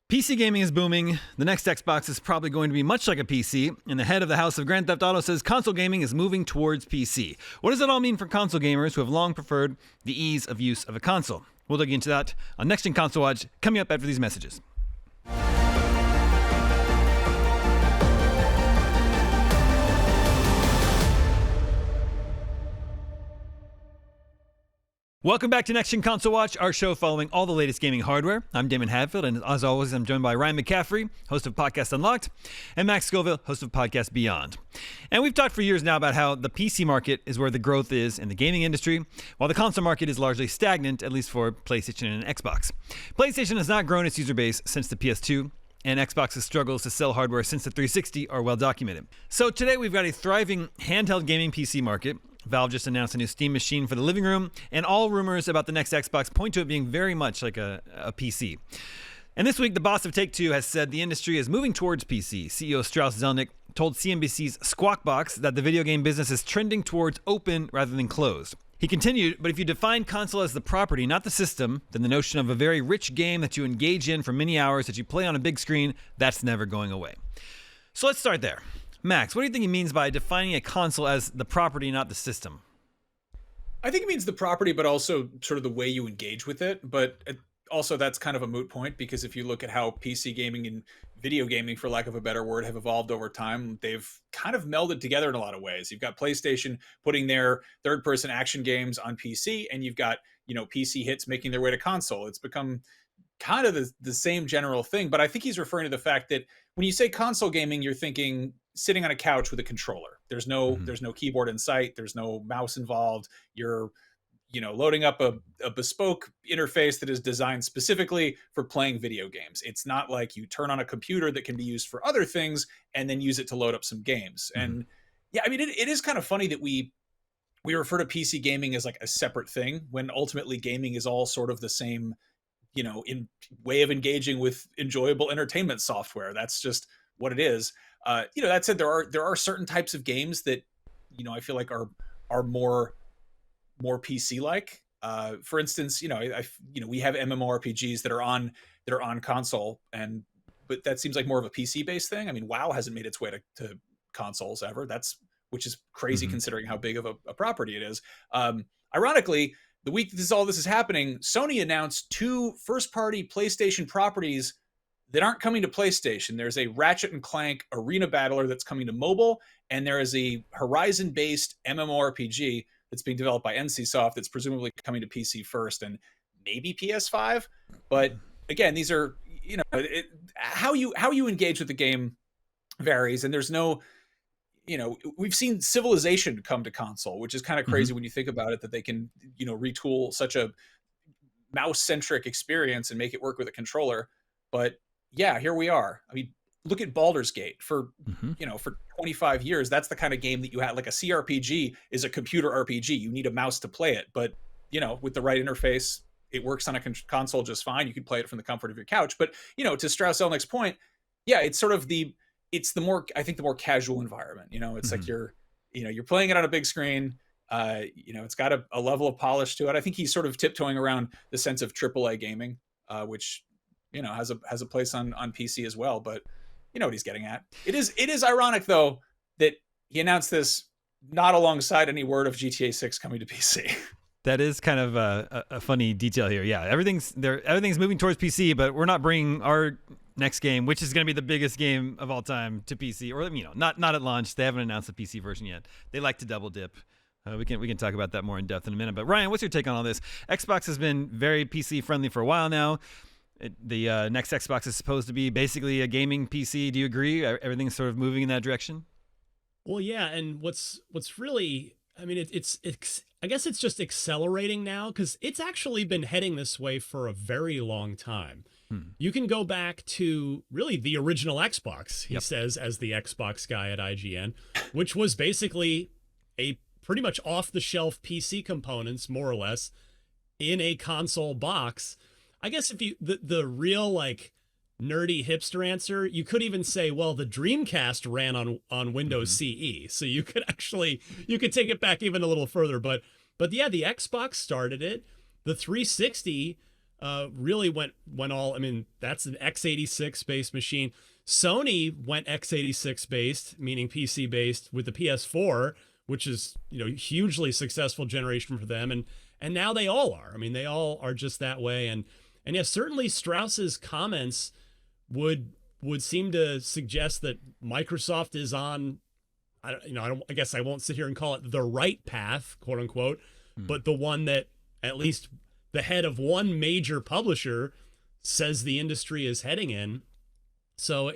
PC gaming is booming. The next Xbox is probably going to be much like a PC, and the head of the house of Grand Theft Auto says console gaming is moving towards PC. What does that all mean for console gamers who have long preferred the ease of use of a console? We'll dig into that on Next Gen Console Watch, coming up after these messages. Welcome back to Next Gen Console Watch, our show following all the latest gaming hardware. I'm Damon Hadfield, and as always, I'm joined by Ryan McCaffrey, host of Podcast Unlocked, and Max Scoville, host of Podcast Beyond. And we've talked for years now about how the PC market is where the growth is in the gaming industry, while the console market is largely stagnant, at least for PlayStation and Xbox. PlayStation has not grown its user base since the PS2, and Xbox's struggles to sell hardware since the 360 are well documented. So today we've got a thriving handheld gaming PC market. Valve just announced a new Steam machine for the living room, and all rumors about the next Xbox point to it being very much like a PC. And this week, the boss of Take-Two has said the industry is moving towards PC. CEO Strauss Zelnick told CNBC's Squawk Box that the video game business is trending towards open rather than closed. He continued, but if you define console as the property, not the system, then the notion of a very rich game that you engage in for many hours that you play on a big screen, that's never going away. So let's start there. Max, what do you think he means by defining a console as the property, not the system? I think it means the property, but also sort of the way you engage with it. But also that's kind of a moot point, because if you look at how PC gaming and video gaming, for lack of a better word, have evolved over time, they've kind of melded together in a lot of ways. You've got PlayStation putting their third-person action games on PC, and you've got, PC hits making their way to console. It's become kind of the same general thing. But I think he's referring to the fact that when you say console gaming, you're thinking sitting on a couch with a controller. There's no keyboard in sight. There's no mouse involved. You're, loading up a bespoke interface that is designed specifically for playing video games. It's not like you turn on a computer that can be used for other things and then use it to load up some games. Mm-hmm. And yeah, I mean, it is kind of funny that we refer to PC gaming as like a separate thing, when ultimately gaming is all sort of the same, in way of engaging with enjoyable entertainment software. That's just what it is. That said, there are certain types of games that, I feel like are more PC like. For instance, we have MMORPGs that are on console, but that seems like more of a PC based thing. I mean, WoW hasn't made its way to consoles ever. Which is crazy considering how big of a property it is. Ironically, the week all this is happening, Sony announced 2 first-party PlayStation properties that aren't coming to PlayStation. There's a Ratchet and Clank Arena Battler that's coming to mobile, and there is a Horizon-based MMORPG that's being developed by NCSoft that's presumably coming to PC first and maybe PS5. But again, these are, how you engage with the game varies, and there's no, we've seen Civilization come to console, which is kind of crazy when you think about it, that they can, retool such a mouse-centric experience and make it work with a controller. But yeah, here we are. I mean, look at Baldur's Gate. For 25 years, that's the kind of game that you had. Like a CRPG is a computer RPG. You need a mouse to play it, but with the right interface, it works on a console just fine. You can play it from the comfort of your couch. But to Strauss Zelnick's point, yeah, it's sort of the more casual environment. It's like you're playing it on a big screen. It's got a level of polish to it. I think he's sort of tiptoeing around the sense of AAA gaming, which has a place on PC as well. But you know what he's getting at. It is ironic though that he announced this not alongside any word of GTA 6 coming to PC. That is kind of a funny detail here. Yeah, everything's moving towards PC, but we're not bringing our next game, which is going to be the biggest game of all time, to PC, or not at launch. They haven't announced the PC version yet. They like to double dip. We can talk about that more in depth in a minute. But Ryan, what's your take on all this? Xbox has been very PC friendly for a while now. The next Xbox is supposed to be basically a gaming PC. Do you agree? Everything's sort of moving in that direction. Well, yeah, and what's really, I mean, it's I guess it's just accelerating now, because it's actually been heading this way for a very long time. You can go back to really the original Xbox, he says, as the Xbox guy at IGN, which was basically a pretty much off-the-shelf PC components, more or less, in a console box. I guess if the real like nerdy hipster answer, you could even say, well, the Dreamcast ran on Windows CE, so you could take it back even a little further. But yeah, the Xbox started it. The 360 really went all. I mean, that's an x86 based machine. Sony went x86 based, meaning PC based, with the PS4, which is hugely successful generation for them, and now they all are. I mean, they all are just that way, and yes, certainly Strauss's comments would seem to suggest that Microsoft is on. I guess I won't sit here and call it the right path, quote unquote, but the one that at least the head of one major publisher says the industry is heading in. So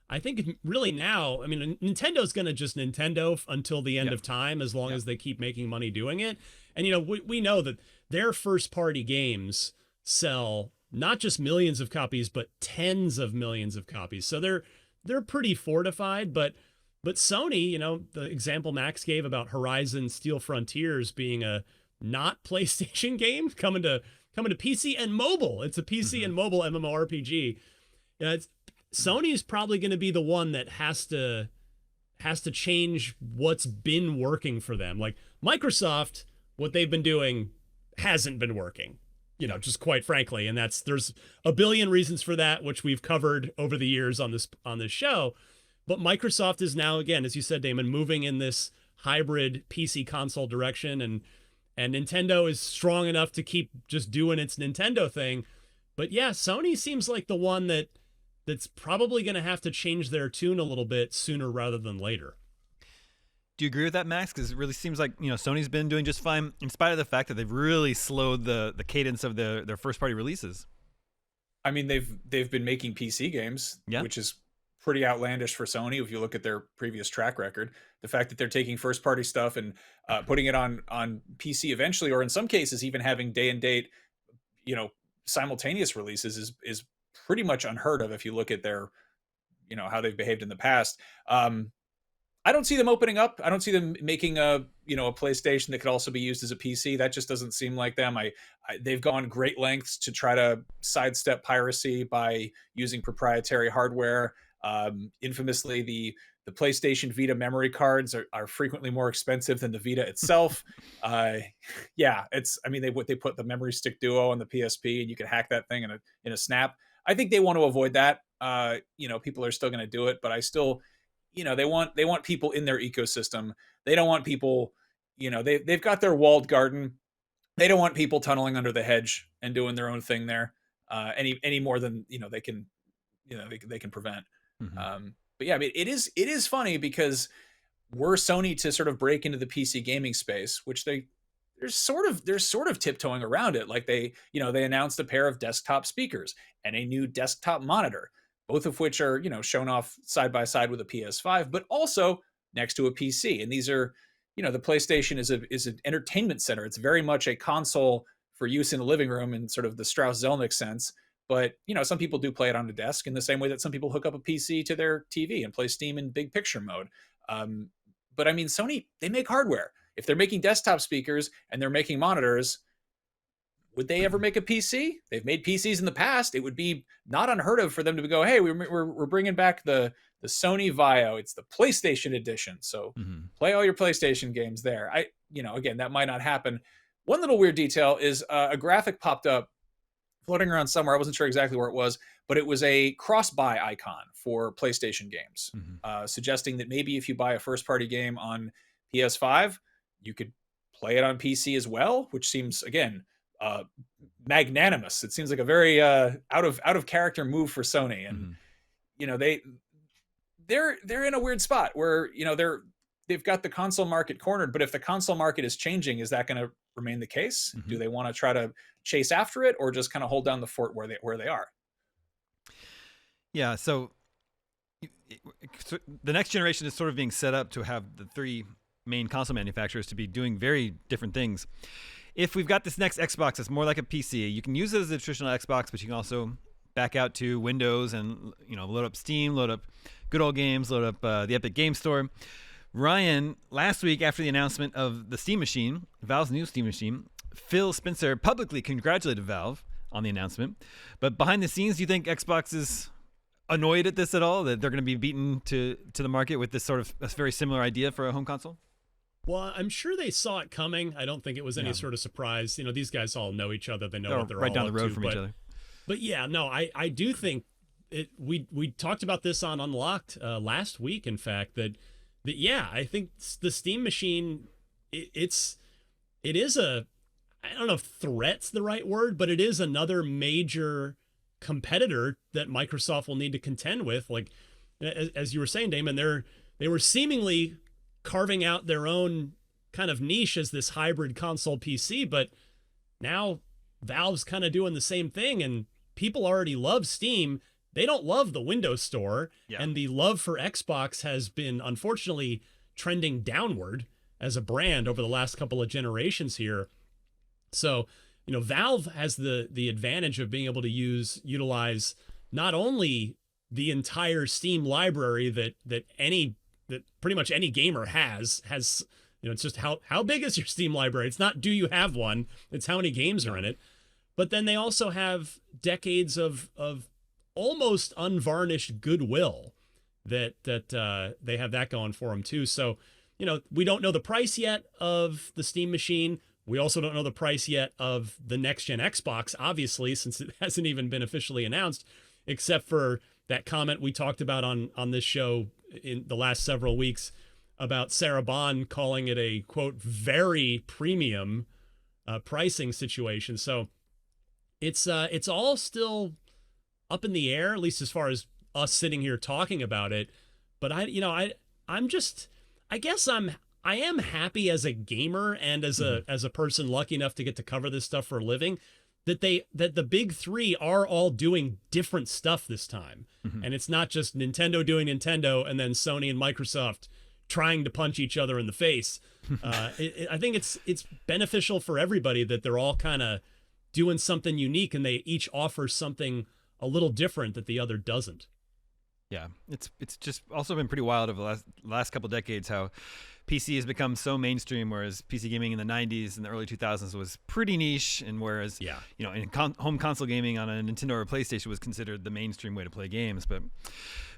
I think really now, I mean, Nintendo's going to just Nintendo until the end of time, as long as they keep making money doing it. And, we know that their first party games sell not just millions of copies, but tens of millions of copies. So they're pretty fortified, but Sony, the example Max gave about Horizon Steel Frontiers being a not PlayStation game coming to PC and mobile. It's a PC and mobile MMORPG. Sony's probably going to be the one that has to change what's been working for them. Like Microsoft, what they've been doing hasn't been working, just quite frankly. And there's a billion reasons for that, which we've covered over the years on this show. But Microsoft is now, again, as you said, Daemon, moving in this hybrid PC console direction, and Nintendo is strong enough to keep just doing its Nintendo thing. But yeah, Sony seems like the one that's probably going to have to change their tune a little bit sooner rather than later. Do you agree with that, Max? Because it really seems like Sony's been doing just fine in spite of the fact that they've really slowed the cadence of their first party releases. I mean, they've been making PC games, which is pretty outlandish for Sony if you look at their previous track record. The fact that they're taking first party stuff and putting it on PC eventually, or in some cases even having day and date, simultaneous releases is pretty much unheard of if you look at their, how they've behaved in the past. I don't see them opening up. I don't see them making a PlayStation that could also be used as a PC. That just doesn't seem like them. They've gone great lengths to try to sidestep piracy by using proprietary hardware. Infamously, the PlayStation Vita memory cards are frequently more expensive than the Vita itself. They put the memory stick duo on the PSP, and you can hack that thing in a snap. I think they want to avoid that. People are still going to do it, but I still, they want people in their ecosystem. They don't want people, they've got their walled garden. They don't want people tunneling under the hedge and doing their own thing there any more than they can prevent. But yeah, I mean, it is funny because were Sony to sort of break into the PC gaming space, which they're sort of tiptoeing around it. Like they announced a pair of desktop speakers and a new desktop monitor, both of which are, shown off side by side with a PS5, but also next to a PC. And these are, the PlayStation is an entertainment center. It's very much a console for use in the living room in sort of the Strauss Zelnick sense. But, some people do play it on a desk in the same way that some people hook up a PC to their TV and play Steam in big picture mode. But I mean, Sony, they make hardware. If they're making desktop speakers and they're making monitors, would they ever make a PC? They've made PCs in the past. It would be not unheard of for them to go, hey, we're bringing back the Sony Vaio. It's the PlayStation edition. So play all your PlayStation games there. Again, that might not happen. One little weird detail is a graphic popped up floating around somewhere. I wasn't sure exactly where it was, but it was a cross-buy icon for PlayStation games, suggesting that maybe if you buy a first-party game on PS5, you could play it on PC as well, which seems, again, magnanimous. It seems like a very out of character move for Sony, and they're in a weird spot where they've got the console market cornered. But if the console market is changing, is that going to remain the case? Do they want to try to chase after it, or just kind of hold down the fort where they are? Yeah. So the next generation is sort of being set up to have the three main console manufacturers to be doing very different things. If we've got this next Xbox that's more like a PC, you can use it as a traditional Xbox, but you can also back out to Windows and load up Steam, load up good old games, load up the Epic Game Store. Ryan, last week after the announcement of the Steam Machine, Valve's new Steam Machine, Phil Spencer publicly congratulated Valve on the announcement. But behind the scenes, do you think Xbox is annoyed at this at all, that they're going to be beaten to the market with this sort of a very similar idea for a home console? Well, I'm sure they saw it coming. I don't think it was any Yeah. sort of surprise. You know, these guys all know each other. They know They're what they're right all down up the road to, from each other. But yeah, no, I do think it. We talked about this on Unlocked last week. In fact, that yeah, I think the Steam machine. It is a, I don't know if threat's the right word, but it is another major competitor that Microsoft will need to contend with. Like as you were saying, Damon, they were seemingly carving out their own kind of niche as this hybrid console PC, but now Valve's kind of doing the same thing, and people already love Steam. They don't love the Windows Store, Yeah. and the love for Xbox has been unfortunately trending downward as a brand over the last couple of generations here. So, you know, Valve has the advantage of being able to utilize not only the entire Steam library that pretty much any gamer has, you know, it's just how big is your Steam library? It's not do you have one, it's how many games are in it. But then they also have decades of almost unvarnished goodwill that they have that going for them too. So, you know, we don't know the price yet of the Steam machine. We also don't know the price yet of the next gen Xbox, obviously, since it hasn't even been officially announced, except for that comment we talked about on this show in the last several weeks about Sarah Bond calling it a, quote, very premium pricing situation. So it's all still up in the air, at least as far as us sitting here talking about it. But I am happy as a gamer and as a person lucky enough to get to cover this stuff for a living that the big three are all doing different stuff this time. And it's not just Nintendo doing Nintendo and then Sony and Microsoft trying to punch each other in the face. I think it's beneficial for everybody that they're all kind of doing something unique and they each offer something a little different that the other doesn't. Yeah, it's just also been pretty wild over the last couple decades how PC has become so mainstream, whereas PC gaming in the 90s and the early 2000s was pretty niche, and whereas you know, in home console gaming on a Nintendo or a PlayStation was considered the mainstream way to play games. But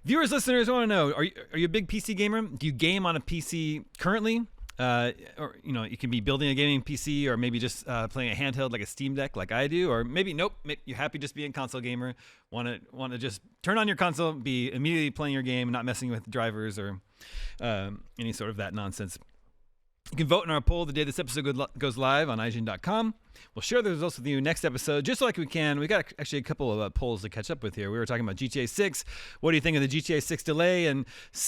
viewers, listeners, want to know: are you a big PC gamer? Do you game on a PC currently? Or you know, you can be building a gaming PC, or maybe just playing a handheld like a Steam Deck, like I do, or maybe nope, you're happy just being a console gamer. Want to just turn on your console, be immediately playing your game, not messing with drivers or any sort of that nonsense. You can vote in our poll the day this episode goes live on IGN.com. We'll share the results with you next episode, just like we can. We got actually a couple of polls to catch up with here. We were talking about GTA 6. What do you think of the GTA 6 delay? And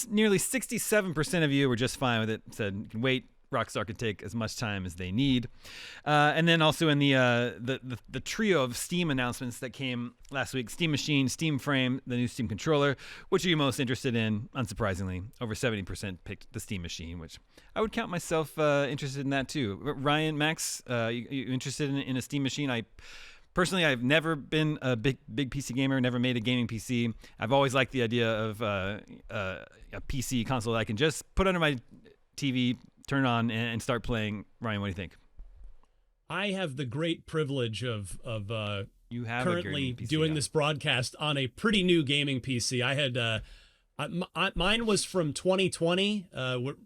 nearly 67% of you were just fine with it. Said you can wait. Rockstar could take as much time as they need. And then also in the trio of Steam announcements that came last week: Steam Machine, Steam Frame, the new Steam Controller. Which are you most interested in? Unsurprisingly, over 70% picked the Steam Machine, which I would count myself interested in that too. Ryan, Max, you interested in a Steam Machine? Personally, I've never been a big PC gamer, never made a gaming PC. I've always liked the idea of a PC console that I can just put under my TV, turn on, and start playing. Ryan, what do you think? I have the great privilege of you have currently PC, doing this broadcast on a pretty new gaming PC. I had mine was from 2020. The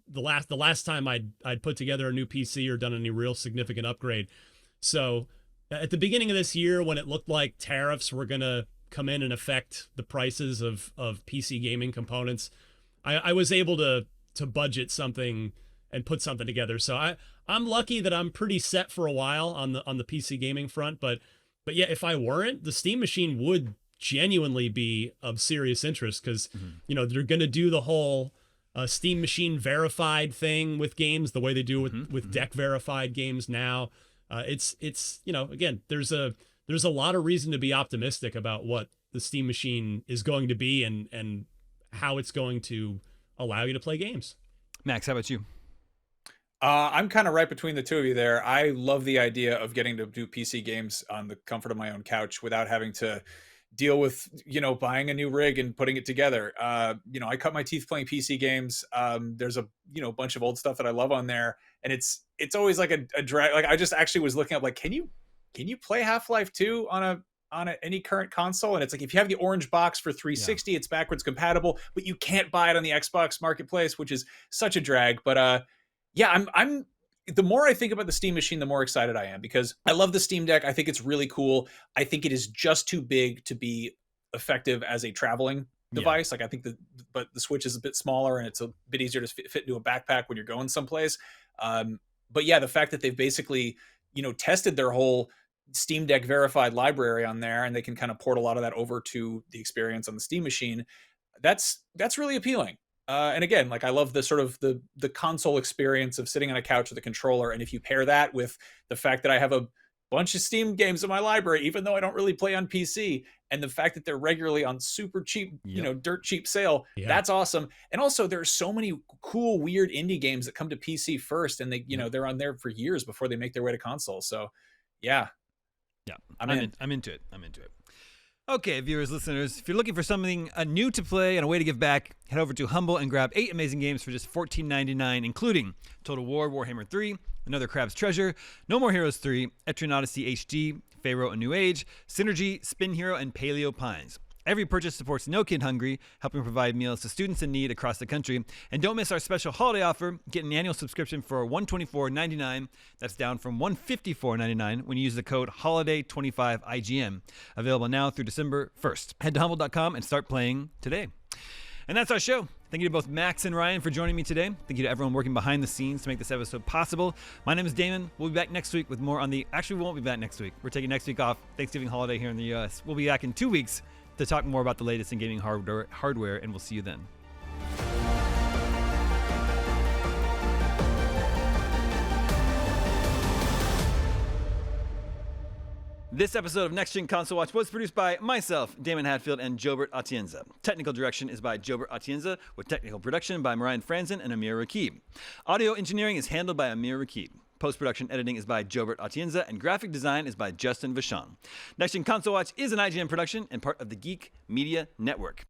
last time I'd put together a new PC or done any real significant upgrade. So at the beginning of this year, when it looked like tariffs were going to come in and affect the prices of PC gaming components, I was able to budget something and put something together. So I'm lucky that I'm pretty set for a while on the PC gaming front. But yeah, if I weren't, the Steam Machine would genuinely be of serious interest because you know, they're going to do the whole Steam Machine verified thing with games the way they do with deck verified games now. It's you know, again, there's a lot of reason to be optimistic about what the Steam Machine is going to be and how it's going to allow you to play games. Max, how about you? I'm kind of right between the two of you there. I love the idea of getting to do PC games on the comfort of my own couch without having to deal with, you know, buying a new rig and putting it together. You know, I cut my teeth playing PC games. There's a, you know, bunch of old stuff that I love on there, and it's always like a drag. Like I just actually was looking up, like, can you play Half-Life 2 on any current console? And it's like, if you have the orange box for 360, it's backwards compatible, but you can't buy it on the Xbox marketplace, which is such a drag. But Yeah, I'm the more I think about the Steam Machine, the more excited I am because I love the Steam Deck. I think it's really cool. I think it is just too big to be effective as a traveling Yeah. device. Like I think but the Switch is a bit smaller and it's a bit easier to fit into a backpack when you're going someplace. But yeah, the fact that they've basically, tested their whole Steam Deck verified library on there and they can kind of port a lot of that over to the experience on the Steam Machine, that's really appealing. And again, like I love the sort of the console experience of sitting on a couch with a controller. And if you pair that with the fact that I have a bunch of Steam games in my library, even though I don't really play on PC, and the fact that they're regularly on super cheap, dirt cheap sale, that's awesome. And also there's so many cool, weird indie games that come to PC first, and they're on there for years before they make their way to console. So yeah. I'm into it. Okay, viewers, listeners, if you're looking for something new to play and a way to give back, head over to Humble and grab 8 amazing games for just $14.99, including Total War, Warhammer 3, Another Crab's Treasure, No More Heroes 3, Etrian Odyssey HD, Pharaoh: A New Age, Synergy, Spin Hero, and Paleo Pines. Every purchase supports No Kid Hungry, helping provide meals to students in need across the country. And don't miss our special holiday offer. Get an annual subscription for $124.99. That's down from $154.99 when you use the code HOLIDAY25IGN. Available now through December 1st. Head to humble.com and start playing today. And that's our show. Thank you to both Max and Ryan for joining me today. Thank you to everyone working behind the scenes to make this episode possible. My name is Daemon. We'll be back next week with more on the... Actually, we won't be back next week. We're taking next week off. Thanksgiving holiday here in the U.S. We'll be back in 2 weeks to talk more about the latest in gaming hardware, and we'll see you then. This episode of Next Gen Console Watch was produced by myself, Damon Hadfield, and Jobert Atienza. Technical direction is by Jobert Atienza, with technical production by Marian Franzen and Amir Rakib. Audio engineering is handled by Amir Rakib. Post-production editing is by Jobert Atienza, and graphic design is by Justin Vachon. Next Gen Console Watch is an IGN production and part of the Geek Media Network.